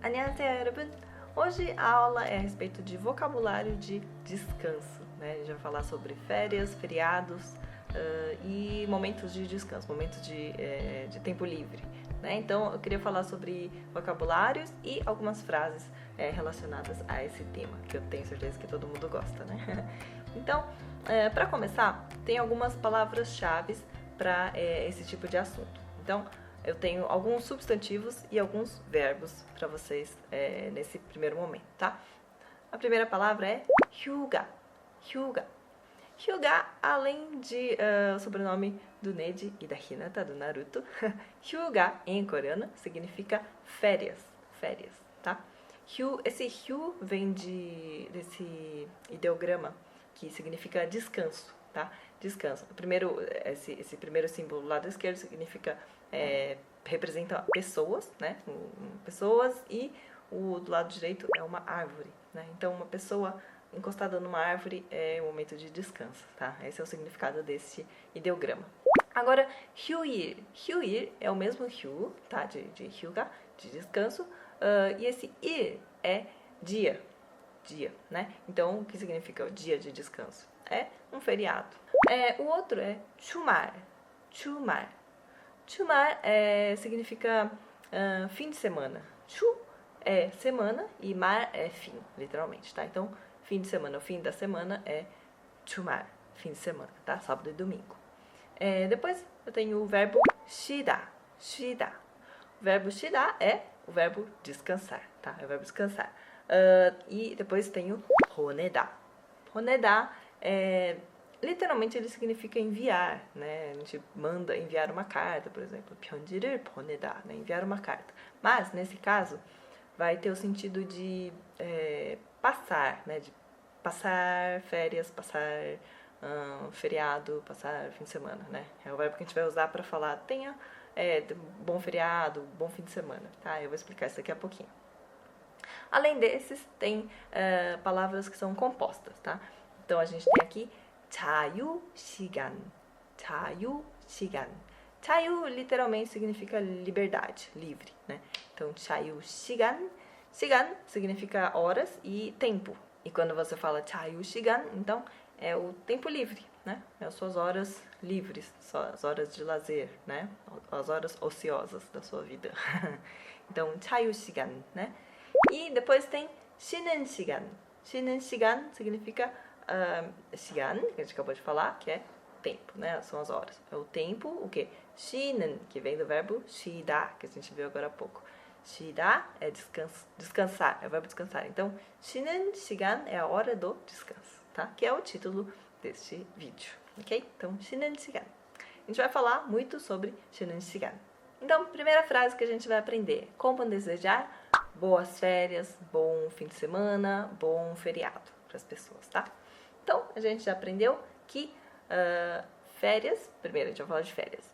안녕하세요, 여러분. Hoje a aula é a respeito de vocabulário de descanso, né? A gente vai falar sobre férias, feriados e momentos de descanso, momentos de tempo livre, né? Então, eu queria falar sobre vocabulários e algumas frases relacionadas a esse tema, que eu tenho certeza que todo mundo gosta, né? Então, para começar, tem algumas palavras-chave para esse tipo de assunto. Então, eu tenho alguns substantivos e alguns verbos para vocês nesse primeiro momento, tá? A primeira palavra é hyuga. Hyuga. Hyuga, além de o sobrenome do Neji e da Hinata, do Naruto, hyuga em coreano significa férias. Férias, tá? Esse hyu vem desse ideograma que significa descanso, tá? Descanso. Esse primeiro símbolo do lado esquerdo significa representa pessoas, né? Pessoas, e o do lado direito é uma árvore, né? Então, uma pessoa encostada numa árvore é um momento de descanso, tá? Esse é o significado desse ideograma. Agora, hyuil. Hyuil é o mesmo hyu, tá? De hyuga, de descanso, e esse il é dia, né? Então, o que significa o dia de descanso? É um feriado. O outro é chumar. Chumar. Chumar significa fim de semana. Chu é semana e mar é fim, literalmente, tá? Então, fim de semana, o fim da semana é chumar, fim de semana, tá? Sábado e domingo. Depois eu tenho o verbo shida. Shida. O verbo shida é o verbo descansar, tá? É o verbo descansar. E depois tenho honeda. Honeda literalmente ele significa enviar, né? A gente manda enviar uma carta, por exemplo, 편지를 보내다, né? Enviar uma carta. Mas nesse caso vai ter o sentido de passar, né? De passar férias, passar feriado, passar fim de semana, né? É o verbo que a gente vai usar para falar tenha bom feriado, bom fim de semana, tá? Eu vou explicar isso daqui a pouquinho. Além desses, tem palavras que são compostas, tá? Então, a gente tem aqui 자유시간. 자유시간. 자유 literalmente significa liberdade, livre, né? Então, 자유시간. 시간 significa horas e tempo. E quando você fala 자유시간, então é o tempo livre, né? É as suas horas livres, as horas de lazer, né? As horas ociosas da sua vida. Então, 자유시간, né? E depois tem 쉬는 시간. 쉬는 시간 significa 시간, que a gente acabou de falar, que é tempo, né? São as horas. É o tempo, o quê? 쉬는, que vem do verbo 쉬다, que a gente viu agora há pouco. 쉬다 é descansar, é o verbo descansar. Então, 쉬는 시간 é a hora do descanso, tá? Que é o título deste vídeo, ok? Então, 쉬는 시간. A gente vai falar muito sobre 쉬는 시간. Então, primeira frase que a gente vai aprender. Como desejar boas férias, bom fim de semana, bom feriado para as pessoas, tá? Então, a gente já aprendeu que férias, primeiro a gente vai falar de férias.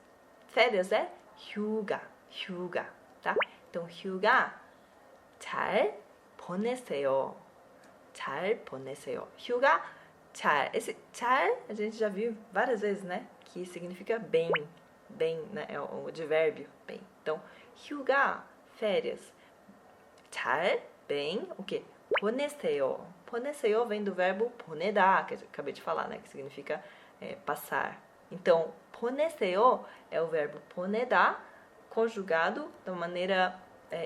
Férias é 휴가, tá? Então, 휴가 잘 보내세요. 잘 보내세요. 휴가 잘. Esse 잘 a gente já viu várias vezes, né? Que significa bem, né? É o advérbio bem. Então, 휴가, férias. 잘, bem, o quê? 보내세요. 보내세요 vem do verbo 보내다, que eu acabei de falar, né? Que significa passar. Então, 보내세요 é o verbo 보내다 conjugado de maneira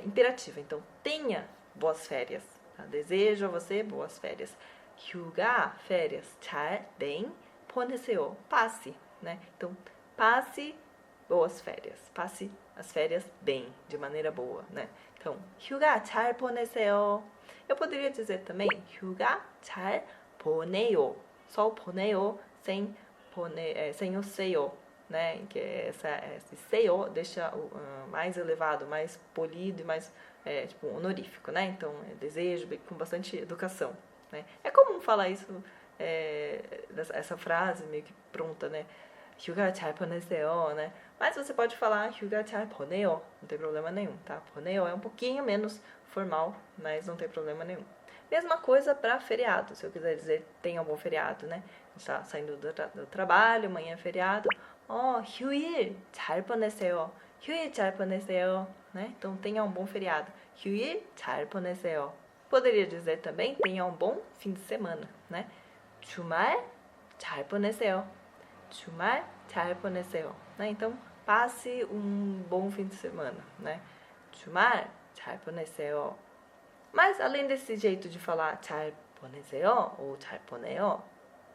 imperativa. Então, tenha boas férias. Tá? Desejo a você boas férias. 휴가, férias. 잘, bem. 보내세요, passe, né? Então, passe boas férias. Passe as férias bem, de maneira boa, né? Então, 휴가 잘 보내세요. Eu poderia dizer também 휴가 잘 보내요. Só o 보내요 sem o seio, né? Que esse seio deixa mais elevado, mais polido e mais tipo honorífico, né? Então, desejo com bastante educação, né? É comum falar isso, essa frase meio que pronta, né? 휴가 잘 보내세요, né? Mas você pode falar 휴가 잘 보내요, não tem problema nenhum, tá? 보내요 é um pouquinho menos formal, mas não tem problema nenhum. Mesma coisa para feriado, se eu quiser dizer tenha um bom feriado, né? A gente tá saindo do trabalho, amanhã é feriado. 휴일 잘 보내세요. 휴일 잘 보내세요, né? Então tenha um bom feriado. 휴일 잘 보내세요. Poderia dizer também, tenha um bom fim de semana, né? 주말 잘 보내세요. 주말 잘 보내세요. né? Então, passe um bom fim de semana, né? 주말 잘 보내세요. Mas, além desse jeito de falar 잘 보내세요 ou 잘 보내요,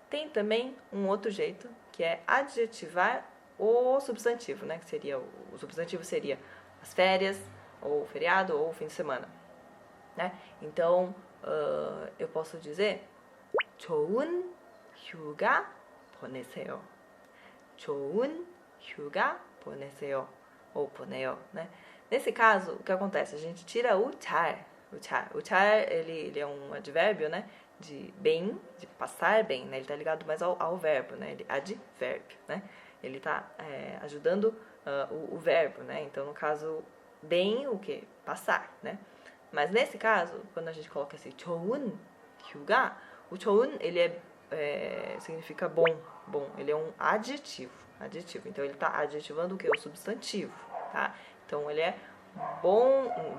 tem também um outro jeito, que é adjetivar o substantivo, né? Que seria, o substantivo seria as férias, ou feriado, ou fim de semana, né? Então, eu posso dizer 좋은 휴가 보내세요. 좋은 휴가 보내세요. Ou 보내요, né? Nesse caso, o que acontece? A gente tira o 잘. O 잘, ele é um advérbio, né? De bem, de passar bem, né? Ele tá ligado mais ao verbo, né? Ele advérbio, né? Ele tá ajudando o verbo, né? Então, no caso, bem, o que? Passar, né? Mas nesse caso, quando a gente coloca esse 좋은 휴가, o 좋은, ele significa bom. Ele é um adjetivo. Então, ele tá adjetivando o que? O substantivo, tá? Então, ele é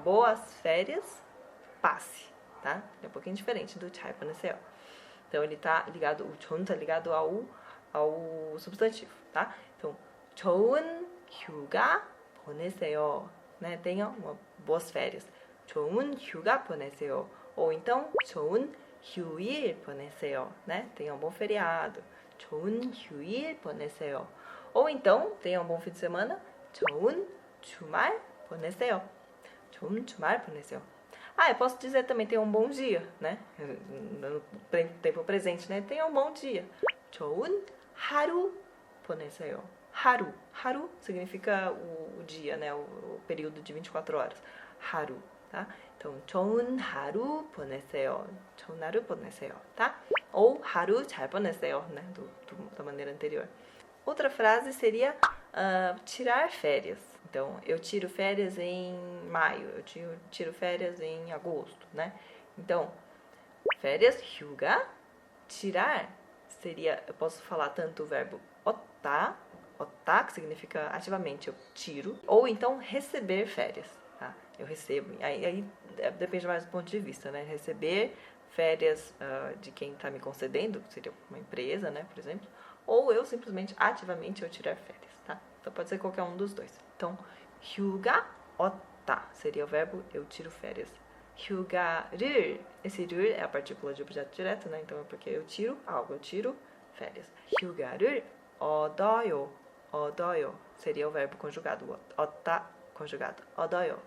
boas férias, passe, tá? É um pouquinho diferente do 잘 보내세요. Então, ele tá ligado, o 좋은 tá ligado ao substantivo, tá? Então, 좋은 휴가 보내세요, né? Tenha boas férias. 좋은 휴가 보내세요. Ou então, 좋은 휴일 보내세요, né? Tenha um bom feriado. 좋은 휴일 보내세요. Ou então, tenha um bom fim de semana. 좋은 주말 보내세요. 좋은 주말 보내세요. Eu posso dizer também, tenha um bom dia, né? No tempo presente, né? Tenha um bom dia. 좋은 하루 보내세요. 하루 significa o dia, né? O período de 24 horas. 하루, tá? Então, 좋은 하루 보내세요. 좋은 하루 보내세요, tá? Ou 하루 잘 보내세요, né? Da maneira anterior. Outra frase seria tirar férias. Então, eu tiro férias em maio, eu tiro férias em agosto, né? Então, férias, 휴가, tirar seria, eu posso falar tanto o verbo otá, que significa ativamente eu tiro, ou então receber férias, tá? Eu recebo, aí depende mais do ponto de vista, né? Receber férias de quem está me concedendo, seria uma empresa, né, por exemplo, ou eu simplesmente, ativamente, eu tirar férias, tá? Então, pode ser qualquer um dos dois. Então, 휴가 otá seria o verbo eu tiro férias. 휴가를, esse 를 é a partícula de objeto direto, né? Então, é porque eu tiro algo, eu tiro férias. 휴가를 얻어요. Seria o verbo conjugado. otá conjugado. 얻어요.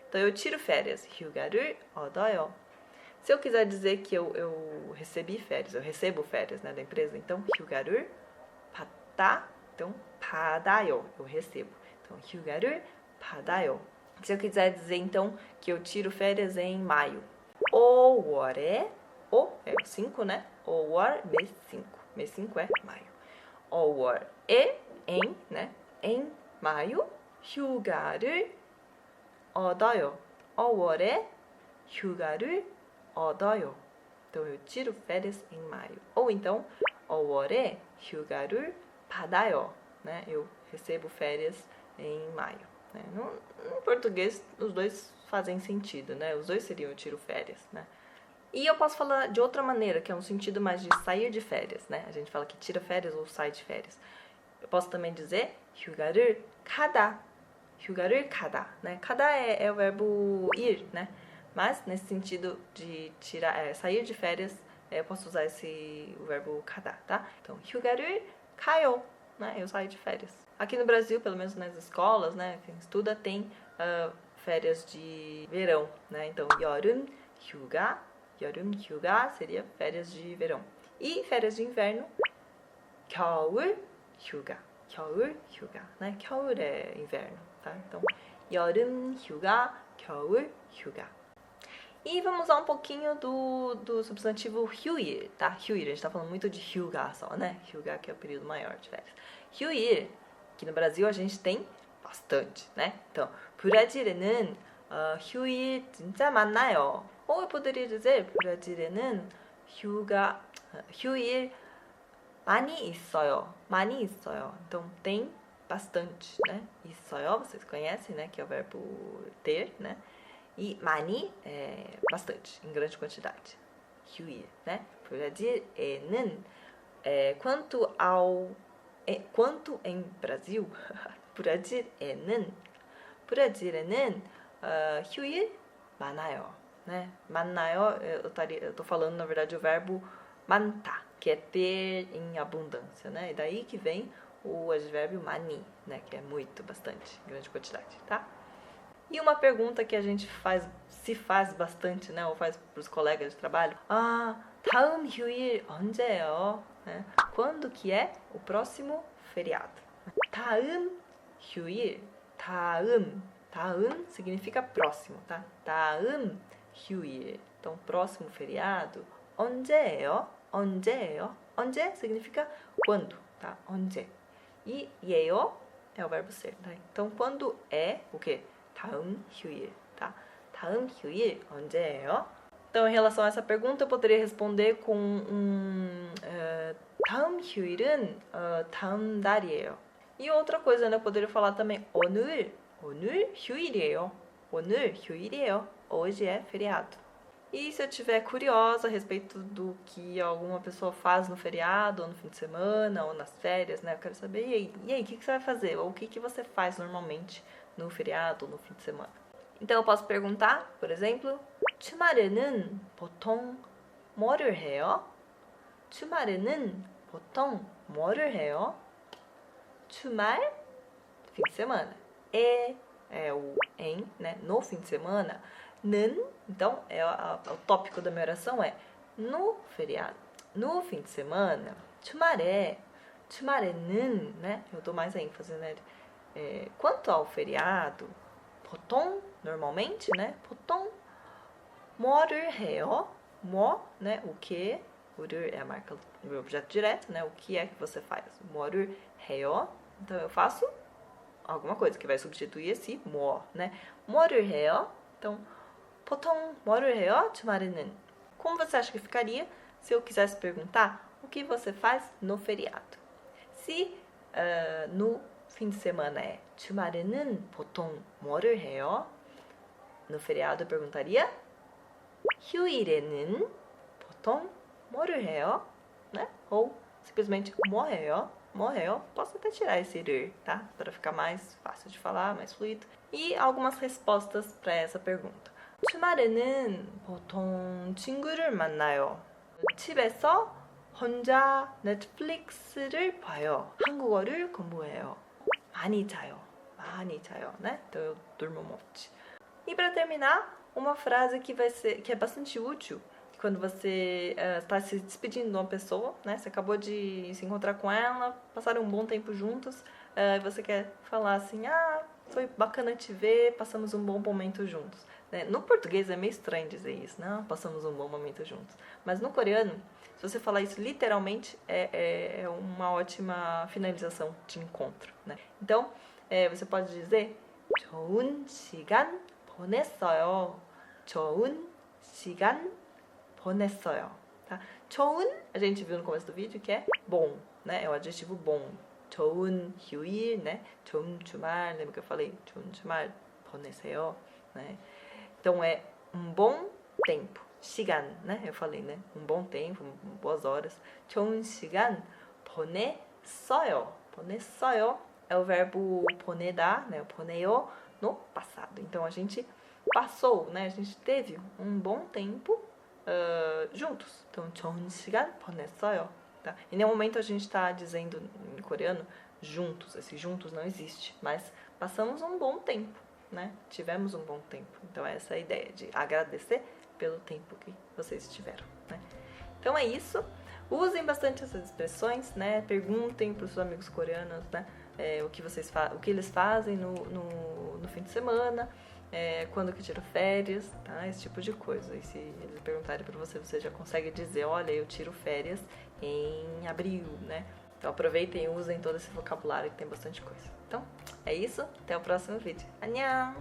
Então, eu tiro férias. 휴가를 얻어요. Se eu quiser dizer que eu recebi férias, eu recebo férias, né, da empresa, então, 휴가를 받다, então, 받아요, eu recebo. Então, 휴가를 받아요. Se eu quiser dizer, então, que eu tiro férias em maio. 5월에, é o 5, né? 5월, mês 5. Mês 5 é maio. 5월에, né? Em maio, 휴가를 얻어요. 5월에 휴가를 얻어요. Então, eu tiro férias em maio. Ou então, 5월에 휴가를 받아요. Né? Eu recebo férias em maio. Né? No português, os dois fazem sentido, né? Os dois seriam eu tiro férias, né? E eu posso falar de outra maneira, que é um sentido mais de sair de férias, né? A gente fala que tira férias ou sai de férias. Eu posso também dizer 휴가를 가다. 휴가를 가다, né? 가다 é o verbo ir, né? Mas nesse sentido de sair de férias, eu posso usar o verbo 가다, tá? Então, 휴가를 가요, né? Eu saio de férias. Aqui no Brasil, pelo menos nas escolas, né? Quem estuda tem férias de verão, né? Então, 여름 휴가 seria férias de verão. E férias de inverno, 겨울 휴가, né? 겨울 é inverno, tá? Então, 여름 휴가, 겨울 휴가. E vamos usar um pouquinho do substantivo 휴일, tá? 휴일, a gente tá falando muito de 휴가 só, né? 휴가 que é o período maior de férias. 휴일, aqui no Brasil a gente tem bastante, né? Então, 브라질에는 휴일 진짜 많나요? Ou eu poderia dizer, 브라질에는 휴일 많이 있어요. Então, tem bastante, né? 있어요, vocês conhecem, né? Que é o verbo ter, né? E 많이 é bastante, em grande quantidade. 휴일, né? 브라질에는 quanto em Brasil, 브라질에는 휴일 많아요, né? 많나요? Eu tô falando na verdade o verbo 많다, que é ter em abundância, né? E daí que vem o advérbio 많이, né? Que é muito, bastante, em grande quantidade, tá? E uma pergunta que a gente se faz bastante, né? Ou faz para os colegas de trabalho. 다음 휴일 언제예요? Né? Quando que é o próximo feriado? 다음 휴일. 다음 significa próximo, tá? 다음 휴일. Então, próximo feriado. 언제예요? 언제 significa quando, tá? 언제. E 예요 é o verbo ser, tá? Então, quando é o quê? 다음 휴일, tá? 다음 휴일 언제예요? Então, em relação a essa pergunta, eu poderia responder com 다음 휴일은 다음 달이에요. E outra coisa, né? Eu poderia falar também 오늘 휴일이에요. 오늘 휴일이에요. Hoje é feriado. E se eu estiver curiosa a respeito do que alguma pessoa faz no feriado, ou no fim de semana, ou nas férias, né? Eu quero saber, e aí o que você vai fazer? Ou o que você faz normalmente no feriado ou no fim de semana? Então eu posso perguntar, por exemplo, 주말에는 보통 뭐를 해요? 주말에는 보통 뭐를 해요? 주말, fim de semana. É o em, né? No fim de semana. 는, então, o tópico da minha oração é no feriado. No fim de semana, 주말에는, né? Eu dou mais ênfase, né? Quanto ao feriado, 보통, normalmente, né? 보통 뭐를 해요? 뭐, né? O que? 뭐를 é a marca do objeto direto, né? O que é que você faz? 뭐를 해요? Então, eu faço alguma coisa que vai substituir esse 뭐, né? 뭐를 해요? Então, 보통 뭐를 해요? 주말에는. Como você acha que ficaria se eu quisesse perguntar o que você faz no feriado? Se no fim de semana é 주말에는 보통 뭐를 해요? No feriado eu perguntaria 휴일에는 보통 뭐를 해요? Né? Ou simplesmente 뭐 해요? 뭐 해요? Posso até tirar esse 를, tá? Para ficar mais fácil de falar, mais fluido. E algumas respostas para essa pergunta. 주말에는 보통 친구를 만나요. 집에서 혼자 넷플릭스를 봐요. 한국어를 공부해요. 많이 자요, né? Então eu durmo um monte. E para terminar, uma frase que é bastante útil quando você está se despedindo de uma pessoa, né? Você acabou de se encontrar com ela, passaram um bom tempo juntos, e você quer falar assim, foi bacana te ver, passamos um bom momento juntos. Né? No português é meio estranho dizer isso, né? Passamos um bom momento juntos. Mas no coreano, se você falar isso literalmente, é uma ótima finalização de encontro, né? Então, você pode dizer 좋은 시간 보냈어요. 좋은 시간 보냈어요. Tá? 좋은, a gente viu no começo do vídeo que é bom, né? É o adjetivo bom. 좋은 휴일, né? 좋은 주말, lembra que eu falei? 좋은 주말 보내세요, né? Então é um bom tempo. 시간, né? Eu falei, né? Um bom tempo, boas horas. 좋은 시간 보냈어요. 보냈어요 é o verbo 보내다, né? 보내요 no passado. Então a gente passou, né? A gente teve um bom tempo juntos. Então 좋은 시간 보냈어요. Tá? Em nenhum momento a gente está dizendo em coreano juntos. Esse juntos não existe, mas passamos um bom tempo, né? Tivemos um bom tempo. Então essa é a ideia de agradecer pelo tempo que vocês tiveram, né? Então é isso. Usem bastante essas expressões, né? Perguntem para os seus amigos coreanos, né? O que eles fazem no fim de semana, quando que tiro férias, tá? Esse tipo de coisa. E se eles perguntarem para você, você já consegue dizer, olha, eu tiro férias em abril, né? Então aproveitem e usem todo esse vocabulário que tem bastante coisa. Então, é isso. Até o próximo vídeo. 안녕!